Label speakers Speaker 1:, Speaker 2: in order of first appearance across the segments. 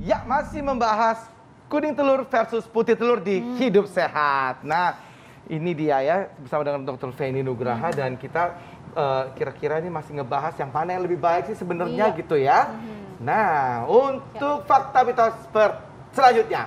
Speaker 1: Ya, masih membahas kuning telur versus putih telur di Hidup Sehat. Nah, ini dia ya bersama dengan Dr. Feni Nugraha dan kita kira-kira ini masih ngebahas yang mana yang lebih baik sih sebenarnya gitu ya. Nah, untuk fakta mitos selanjutnya.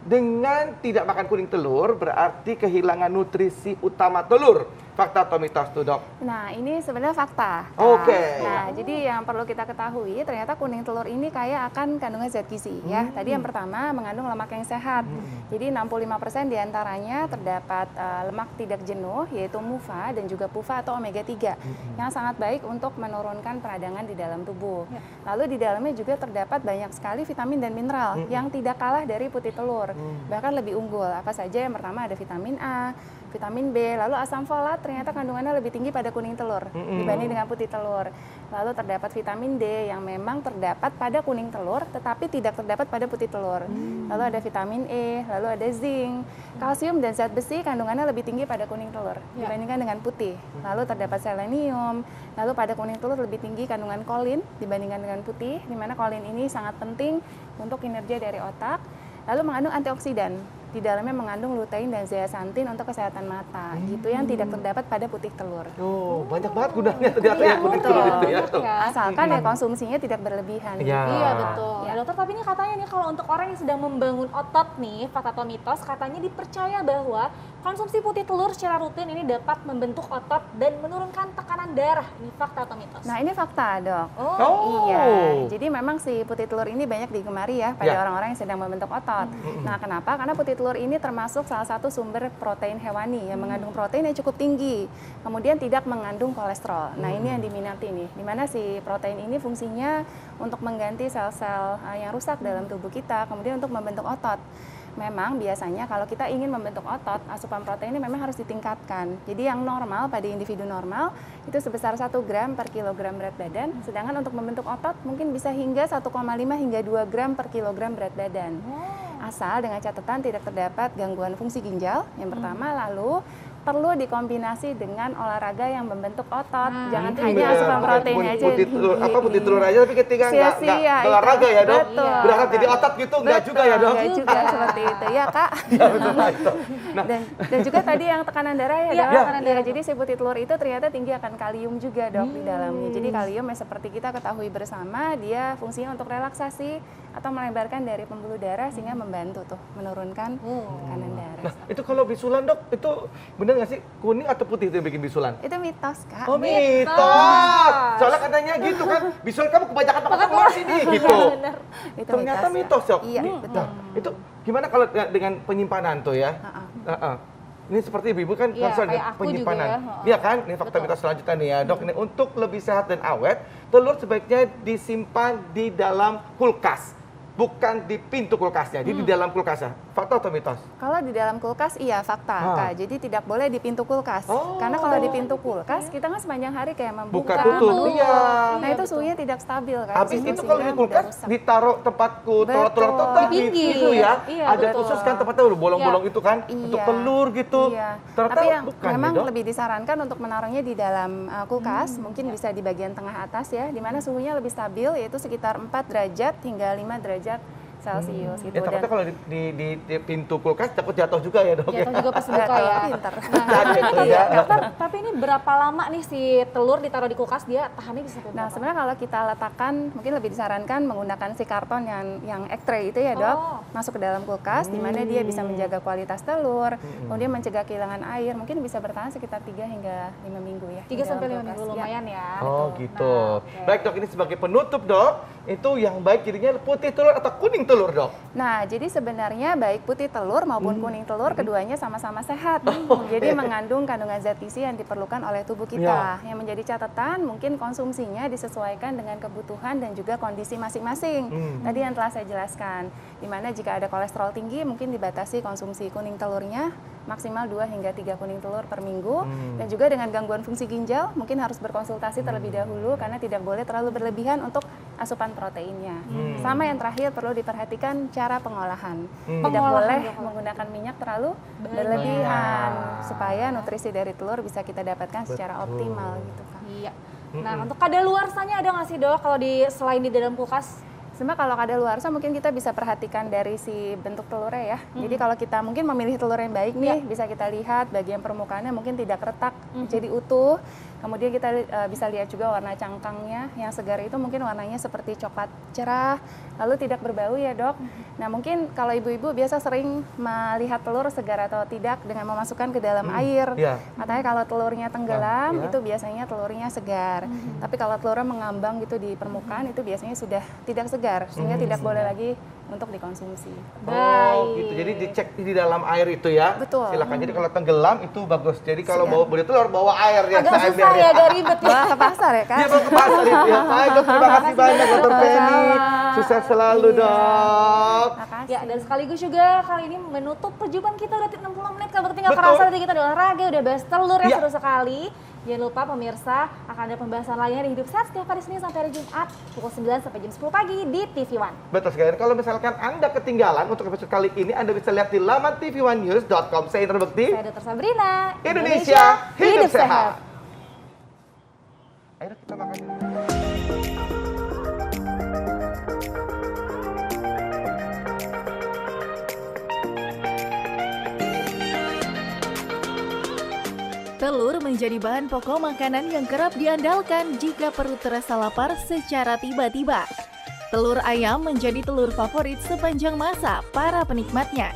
Speaker 1: Dengan tidak makan kuning telur berarti kehilangan nutrisi utama telur. Fakta atau mitos tuh, Dok?
Speaker 2: Nah, ini sebenarnya fakta.
Speaker 1: Oke.
Speaker 2: Nah, jadi yang perlu kita ketahui ternyata kuning telur ini kaya akan kandungan zat gizi ya. Tadi yang pertama mengandung lemak yang sehat. Jadi 65% diantaranya terdapat lemak tidak jenuh yaitu MUFA dan juga PUFA atau omega 3 yang sangat baik untuk menurunkan peradangan di dalam tubuh. Lalu di dalamnya juga terdapat banyak sekali vitamin dan mineral yang tidak kalah dari putih telur. Bahkan lebih unggul. Apa saja? Yang pertama ada vitamin A, vitamin B, lalu asam folat ternyata kandungannya lebih tinggi pada kuning telur dibanding dengan putih telur. Lalu terdapat vitamin D yang memang terdapat pada kuning telur tetapi tidak terdapat pada putih telur. Lalu ada vitamin E, lalu ada zinc, kalsium dan zat besi kandungannya lebih tinggi pada kuning telur dibandingkan dengan putih. Lalu terdapat selenium, lalu pada kuning telur lebih tinggi kandungan kolin dibandingkan dengan putih, di mana kolin ini sangat penting untuk kinerja dari otak. Lalu mengandung antioksidan. Di dalamnya mengandung lutein dan zeaxanthin untuk kesehatan mata. Gitu yang tidak terdapat pada putih telur.
Speaker 1: Oh, banyak banget gunanya ternyata ya kuning telur itu ya.
Speaker 2: Asalkan ya konsumsinya tidak berlebihan.
Speaker 3: Iya betul.
Speaker 2: Ya.
Speaker 3: Dokter, tapi ini katanya nih kalau untuk orang yang sedang membangun otot nih, fakta atau mitos, katanya dipercaya bahwa konsumsi putih telur secara rutin ini dapat membentuk otot dan menurunkan tekanan darah. Ini fakta atau mitos?
Speaker 2: Nah, ini fakta, Dok.
Speaker 1: Oh.
Speaker 2: Iya. Jadi memang si putih telur ini banyak digemari ya pada orang-orang yang sedang membentuk otot. Nah, kenapa? Karena putih telur ini termasuk salah satu sumber protein hewani yang mengandung protein yang cukup tinggi. Kemudian tidak mengandung kolesterol. Nah, ini yang diminati nih. Di mana si protein ini fungsinya untuk mengganti sel-sel yang rusak dalam tubuh kita, kemudian untuk membentuk otot. Memang biasanya kalau kita ingin membentuk otot, asupan protein ini memang harus ditingkatkan. Jadi yang normal pada individu normal itu sebesar 1 gram per kilogram berat badan, sedangkan untuk membentuk otot mungkin bisa hingga 1,5 hingga 2 gram per kilogram berat badan. Asal dengan catatan tidak terdapat gangguan fungsi ginjal, yang pertama, lalu perlu dikombinasi dengan olahraga yang membentuk otot. Jangan hanya asupan protein aja.
Speaker 1: Putih telur aja tapi ketika nggak olahraga ya, Dok. Berharap jadi otot gitu nggak juga ya, Dok.
Speaker 2: Nggak juga seperti itu ya, Kak.
Speaker 1: Ya, betul, itu. Nah,
Speaker 2: dan juga tadi yang tekanan darah ya, Dok. Tekanan darah. Jadi si putih telur itu ternyata tinggi akan kalium juga, Dok, di dalamnya. Jadi kalium yang seperti kita ketahui bersama, dia fungsinya untuk relaksasi atau melebarkan dari pembuluh darah sehingga membantu tuh menurunkan tekanan darah.
Speaker 1: Nah, itu kalau bisulan, Dok, itu bener nggak sih kuning atau putih itu yang bikin bisulan?
Speaker 2: Itu mitos, Kak.
Speaker 1: Oh, mitos. Soalnya katanya gitu kan, bisulan kamu kebanyakan makan telur sini gitu.
Speaker 2: Itu
Speaker 1: Ternyata mitos, Dok.
Speaker 2: Iya, betul.
Speaker 1: Nah, itu gimana kalau dengan penyimpanan tuh ya? Ini seperti ibu kan concern dengan penyimpanan. Iya kan? Ini fakta mitos selanjutnya nih ya, Dok. Ini untuk lebih sehat dan awet, telur sebaiknya disimpan di dalam kulkas. Bukan di pintu kulkasnya, jadi di dalam kulkasnya. Fakta atau mitos?
Speaker 2: Kalau di dalam kulkas, iya fakta, Kak. Jadi tidak boleh di pintu kulkas. Karena kalau di pintu kulkas, kita kan sepanjang hari kayak membuka,
Speaker 1: tutup. Iya.
Speaker 2: Nah, itu suhunya tidak stabil, kan.
Speaker 1: Habis itu kalau di kulkas, ditaruh tempatku telur-telur tetap di itu ya. Ada khusus kan tempatnya bolong-bolong itu kan, untuk telur gitu.
Speaker 2: Tapi yang memang lebih disarankan untuk menaruhnya di dalam kulkas, mungkin bisa di bagian tengah atas ya, di mana suhunya lebih stabil, yaitu sekitar 4 derajat hingga 5 derajat Celcius gitu.
Speaker 1: Ya, takutnya kalau di pintu kulkas takut jatuh juga ya, Dok.
Speaker 3: Jatuh juga pas buka ya.
Speaker 2: Pinter.
Speaker 3: Dokter, tapi ini berapa lama nih si telur ditaruh di kulkas dia tahannya bisa berapa?
Speaker 2: Nah, sebenarnya kalau kita letakkan mungkin lebih disarankan menggunakan si karton yang X-tray itu ya, Dok. Masuk ke dalam kulkas di mana dia bisa menjaga kualitas telur, kemudian mencegah kehilangan air, mungkin bisa bertahan sekitar 3 hingga 5 minggu ya.
Speaker 3: 3 sampai 5 minggu lumayan ya.
Speaker 1: Oh, gitu. Baik, Dok, ini sebagai penutup, Dok. Itu yang baik jadinya putih telur atau kuning telur, Dok?
Speaker 2: Nah, jadi sebenarnya baik putih telur maupun kuning telur keduanya sama-sama sehat. Jadi mengandung kandungan zat gizi yang diperlukan oleh tubuh kita. Yang menjadi catatan mungkin konsumsinya disesuaikan dengan kebutuhan dan juga kondisi masing-masing. Tadi yang telah saya jelaskan. Di mana jika ada kolesterol tinggi mungkin dibatasi konsumsi kuning telurnya maksimal 2 hingga 3 kuning telur per minggu. Dan juga dengan gangguan fungsi ginjal mungkin harus berkonsultasi terlebih dahulu karena tidak boleh terlalu berlebihan untuk asupan proteinnya. Sama yang terakhir perlu diperhatikan cara pengolahan. Tidak boleh menggunakan minyak terlalu berlebihan supaya nutrisi dari telur bisa kita dapatkan secara optimal gitu, Kak.
Speaker 3: Iya. Nah, untuk kadaluarsanya ada nggak sih, Dok, kalau selain di dalam kulkas?
Speaker 2: Cuma kalau kadaluarsa mungkin kita bisa perhatikan dari si bentuk telurnya ya. Jadi kalau kita mungkin memilih telur yang baik nih, bisa kita lihat bagian permukaannya mungkin tidak retak, jadi utuh. Kemudian kita bisa lihat juga warna cangkangnya yang segar itu mungkin warnanya seperti coklat cerah, lalu tidak berbau ya dok. Nah mungkin kalau ibu-ibu biasa sering melihat telur segar atau tidak dengan memasukkan ke dalam air. Katanya kalau telurnya tenggelam itu biasanya telurnya segar. Tapi kalau telurnya mengambang gitu di permukaan itu biasanya sudah tidak segar, sehingga tidak boleh lagi untuk dikonsumsi.
Speaker 1: Oh gitu, jadi dicek di dalam air itu ya.
Speaker 2: Betul.
Speaker 1: Silakan. Jadi kalau tenggelam itu bagus. Jadi kalau bawa beli telur bawa air ya.
Speaker 3: Agak susah ya, agak ribet ya.
Speaker 2: Wah, ke pasar ya kan?
Speaker 1: Iya bawa ke pasar itu ya. Baik dok, terima kasih banyak Dr. Feni. Sukses selalu dok.
Speaker 2: Makasih.
Speaker 3: Ya, dan sekaligus juga kali ini menutup perjumpaan kita udah 60 menit, kalau tinggal
Speaker 1: Betul.
Speaker 3: kerasa tadi kita udah olahraga, udah bahas telur ya,
Speaker 1: Iya.
Speaker 3: seru sekali. Jangan lupa pemirsa, akan ada pembahasan lainnya di Hidup Sehat setiap hari Senin sampai hari Jumat pukul 9 sampai jam 10 pagi di TV One.
Speaker 1: Betul sekali. Kalau misalkan Anda ketinggalan untuk episode kali ini, Anda bisa lihat di laman tv1news.com. Saya Indra Bekti.
Speaker 3: Saya Dr. Sabrina.
Speaker 1: Indonesia hidup sehat. Ayo kita makan.
Speaker 4: Telur menjadi bahan pokok makanan yang kerap diandalkan jika perut terasa lapar secara tiba-tiba. Telur ayam menjadi telur favorit sepanjang masa para penikmatnya.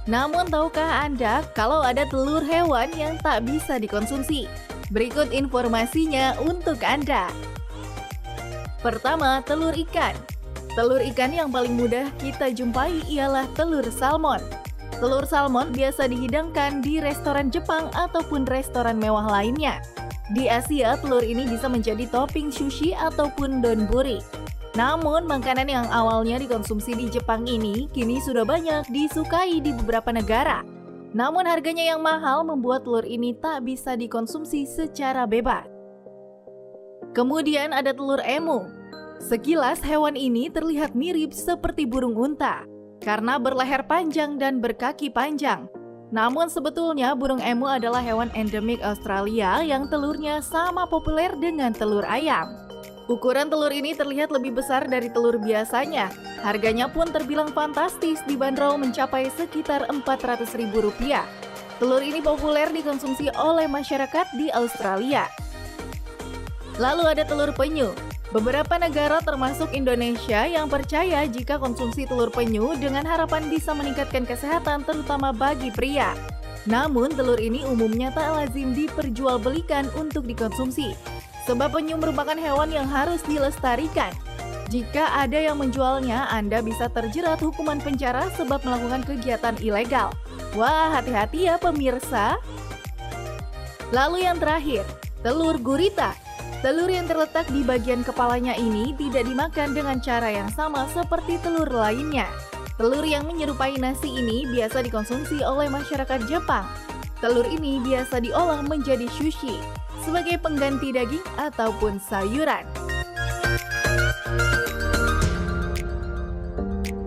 Speaker 4: Namun tahukah Anda kalau ada telur hewan yang tak bisa dikonsumsi? Berikut informasinya untuk Anda. Pertama, telur ikan. Telur ikan yang paling mudah kita jumpai ialah telur salmon. Telur salmon biasa dihidangkan di restoran Jepang ataupun restoran mewah lainnya. Di Asia, telur ini bisa menjadi topping sushi ataupun donburi. Namun, makanan yang awalnya dikonsumsi di Jepang ini kini sudah banyak disukai di beberapa negara. Namun harganya yang mahal membuat telur ini tak bisa dikonsumsi secara bebas. Kemudian ada telur emu. Sekilas hewan ini terlihat mirip seperti burung unta karena berleher panjang dan berkaki panjang. Namun sebetulnya burung emu adalah hewan endemik Australia yang telurnya sama populer dengan telur ayam. Ukuran telur ini terlihat lebih besar dari telur biasanya. Harganya pun terbilang fantastis, dibanderol mencapai sekitar Rp400.000. Telur ini populer dikonsumsi oleh masyarakat di Australia. Lalu ada telur penyu. Beberapa negara termasuk Indonesia yang percaya jika konsumsi telur penyu dengan harapan bisa meningkatkan kesehatan terutama bagi pria. Namun telur ini umumnya tak lazim diperjualbelikan untuk dikonsumsi. Sebab penyu merupakan hewan yang harus dilestarikan. Jika ada yang menjualnya, Anda bisa terjerat hukuman penjara sebab melakukan kegiatan ilegal. Wah, hati-hati ya pemirsa. Lalu yang terakhir, telur gurita. Telur yang terletak di bagian kepalanya ini tidak dimakan dengan cara yang sama seperti telur lainnya. Telur yang menyerupai nasi ini biasa dikonsumsi oleh masyarakat Jepang. Telur ini biasa diolah menjadi sushi sebagai pengganti daging ataupun sayuran.